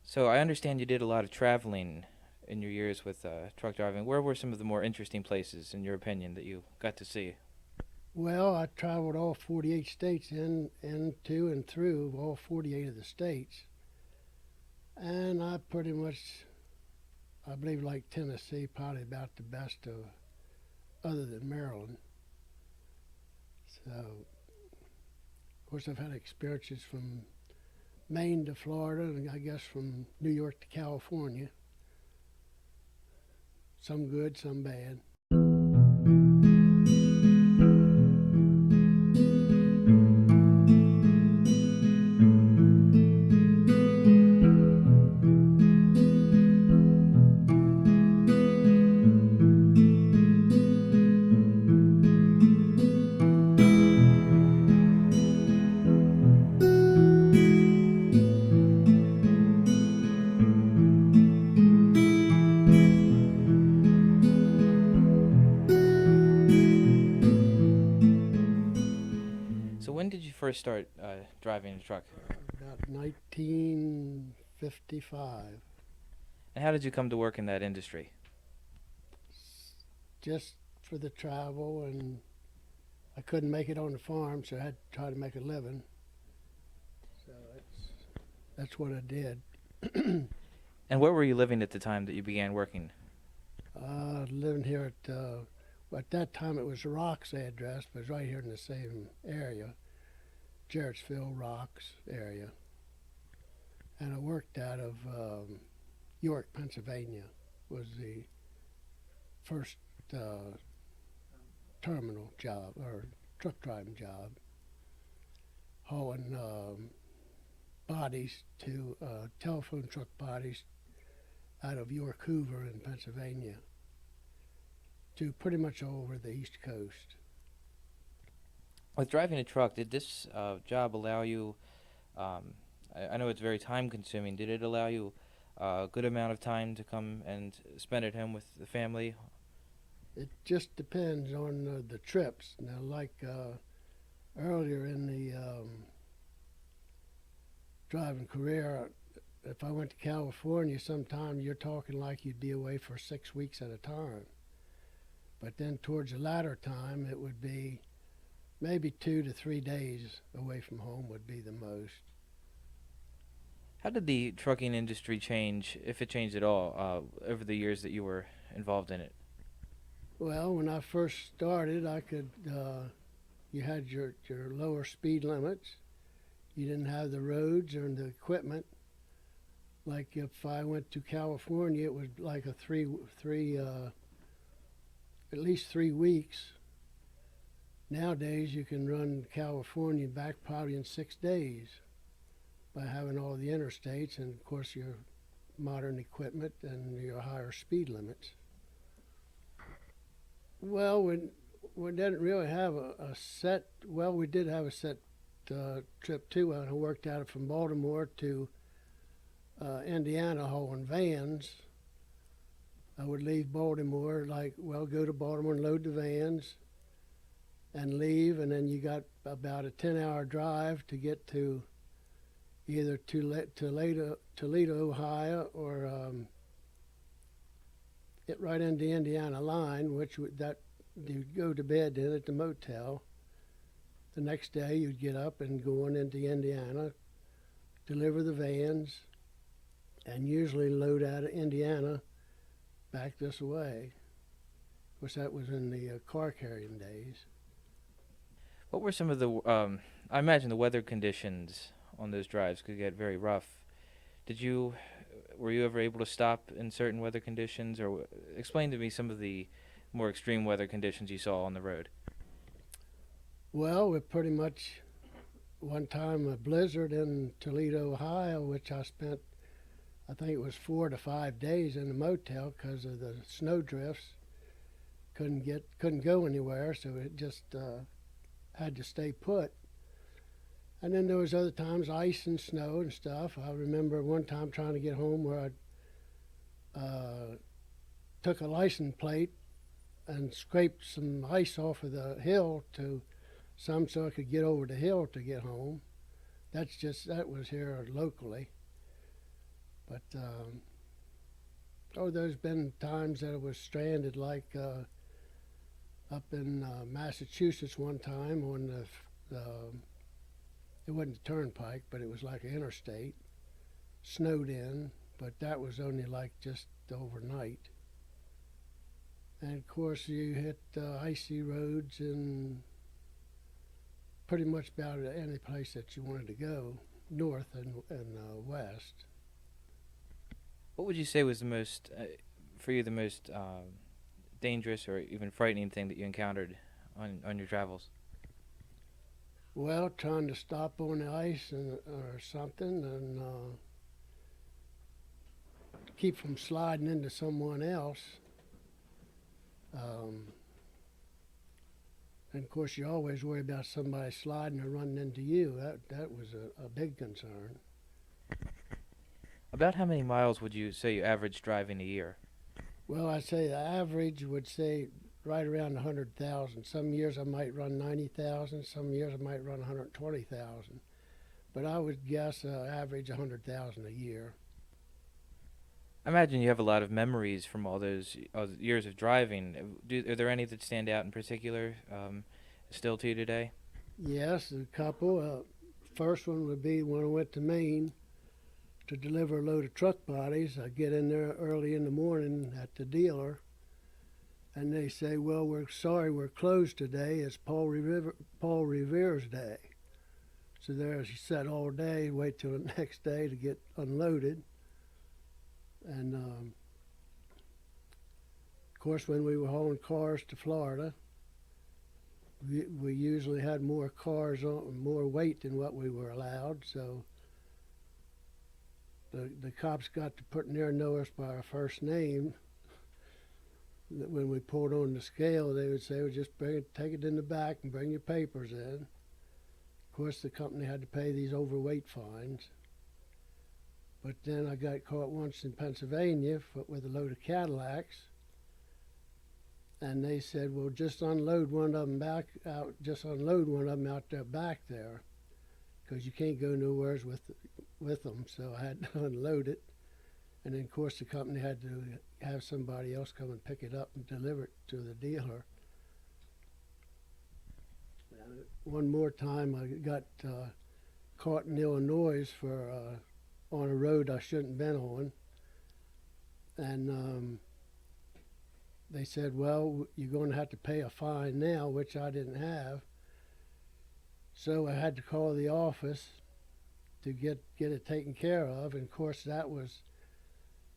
So I understand you did a lot of traveling in your years with truck driving. Where were some of the more interesting places, in your opinion, that you got to see? Well, I traveled all 48 states into and through all 48 of the states. And I pretty much, I believe, like Tennessee, probably about the best of other than Maryland. So, of course, I've had experiences from Maine to Florida, and I guess from New York to California. Some good, some bad. So when did you first start driving a truck? About 1955. And how did you come to work in that industry? Just for the travel, and I couldn't make it on the farm, so I had to try to make a living. So that's what I did. And where were you living at the time that you began working? Living here at that time it was the Rocks address, but it's right here in the same area, Jarrettsville, Rocks area. And I worked out of York, Pennsylvania, was the first uh, terminal job or truck driving job, hauling bodies to telephone truck bodies out of York Hoover in Pennsylvania to pretty much all over the East Coast. With driving a truck, did this job allow you? Um, I know it's very time consuming. Did it allow you a good amount of time to come and spend at home with the family? It just depends on the trips. Now, like earlier in the driving career, if I went to California, sometime you're talking like you'd be away for 6 weeks at a time. But then towards the latter time, it would be maybe 2 to 3 days away from home would be the most. How did the trucking industry change, if it changed at all, over the years that you were involved in it? Well, when I first started, I could. You had your lower speed limits. You didn't have the roads or the equipment. Like if I went to California, it was like a at least 3 weeks. Nowadays, you can run California back probably in 6 days by having all the interstates and, of course, your modern equipment and your higher speed limits. Well, we didn't really have a set. Well, we did have a set trip too. I worked out from Baltimore to Indiana hauling vans. I would leave Baltimore, like, well, go to Baltimore and load the vans and leave, and then you got about a 10-hour drive to get to either Toledo, Ohio, or it right into the Indiana line, which that you'd go to bed then at the motel. The next day, you'd get up and go on into Indiana, deliver the vans, and usually load out of Indiana back this way. Of course, that was in the car carrying days. What were some of the? I imagine the weather conditions on those drives could get very rough. Did you? Were you ever able to stop in certain weather conditions, or explain to me some of the more extreme weather conditions you saw on the road? Well, we pretty much one time a blizzard in Toledo, Ohio, which I spent, I think it was 4 to 5 days in the motel because of the snow drifts. Couldn't go anywhere, so it just had to stay put. And then there was other times ice and snow and stuff. I remember one time trying to get home where I took a license plate and scraped some ice off of the hill to some so I could get over the hill to get home. That was here locally. But there's been times that I was stranded, like up in Massachusetts one time on the it wasn't a turnpike, but it was like an interstate, snowed in, but that was only like just overnight. And of course, you hit icy roads in pretty much about any place that you wanted to go, north and west. What would you say was the most, for you, the most dangerous or even frightening thing that you encountered on your travels? Well, trying to stop on the ice or something and keep from sliding into someone else. Um, and of course, you always worry about somebody sliding or running into you. That was a big concern. About how many miles would you say you average driving a year? Well, I say the average would say right around 100,000. Some years I might run 90,000. Some years I might run 120,000. But I would guess average 100,000 a year. I imagine you have a lot of memories from all those years of driving. Are there any that stand out in particular, still to you today? Yes, a couple. First one would be when I went to Maine to deliver a load of truck bodies. I get in there early in the morning at the dealer, and they say, "Well, we're sorry, we're closed today. It's Paul Revere's day." So there she sat all day, wait till the next day to get unloaded. And of course, when we were hauling cars to Florida, we usually had more cars on, more weight than what we were allowed. So the cops got to put near know us by our first name. That when we pulled on the scale, they would say, "Well, just take it in the back and bring your papers in." Of course, the company had to pay these overweight fines. But then I got caught once in Pennsylvania with a load of Cadillacs, and they said, "Well, just unload one of them back out. Just unload one of them out there back there, because you can't go nowheres with them." So I had to unload it, and then of course the company had to have somebody else come and pick it up and deliver it to the dealer. One more time, I got caught in Illinois for on a road I shouldn't have been on, and they said, "Well, you're going to have to pay a fine now," which I didn't have. So I had to call the office to get it taken care of. And of course, that was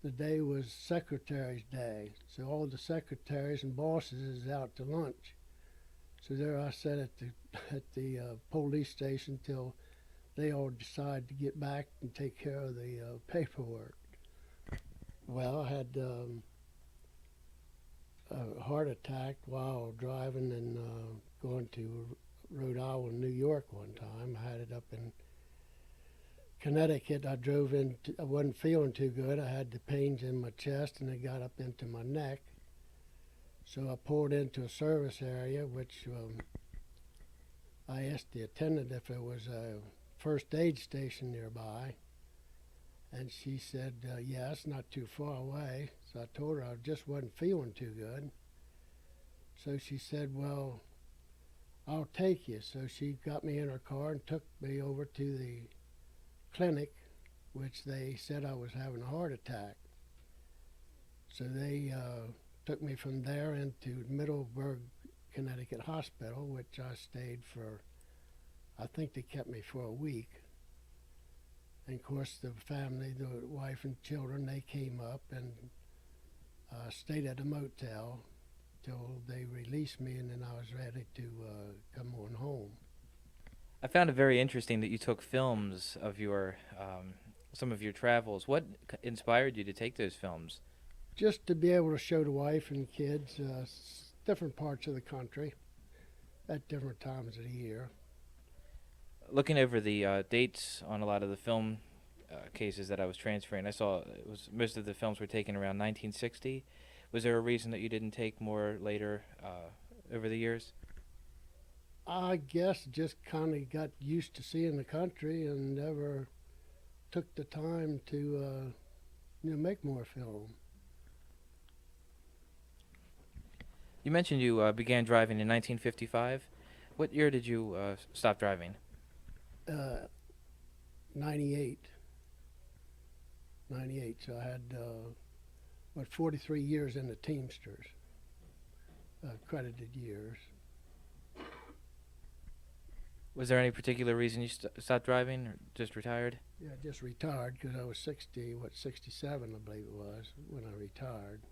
the day was Secretary's Day, so all the secretaries and bosses is out to lunch. So there I sat at the police station till they all decide to get back and take care of the paperwork. Well, I had a heart attack while driving and going to Rhode Island, New York one time. I had it up in Connecticut. I drove in. I wasn't feeling too good. I had the pains in my chest and they got up into my neck. So I pulled into a service area, which I asked the attendant if there was a first aid station nearby. And she said, "Yeah, it's not too far away." So I told her I just wasn't feeling too good. So she said, "Well, I'll take you." So she got me in her car and took me over to the clinic, which they said I was having a heart attack. So they took me from there into Middleburg, Connecticut Hospital, which I stayed for, I think they kept me for a week. And of course, the family, the wife and children, they came up and stayed at a motel till they released me, and then I was ready to come on home. I found it very interesting that you took films of your some of your travels. What inspired you to take those films? Just to be able to show the wife and kids different parts of the country at different times of the year. Looking over the dates on a lot of the film cases that I was transferring, I saw it was most of the films were taken around 1960. Was there a reason that you didn't take more later over the years? I guess just kind of got used to seeing the country and never took the time to make more film. You mentioned you began driving in 1955. What year did you stop driving? Uh, 98, 98. So I had 43 years in the Teamsters, credited years. Was there any particular reason you stopped driving, or just retired? Yeah, I just retired because I was 60, 67, I believe it was, when I retired.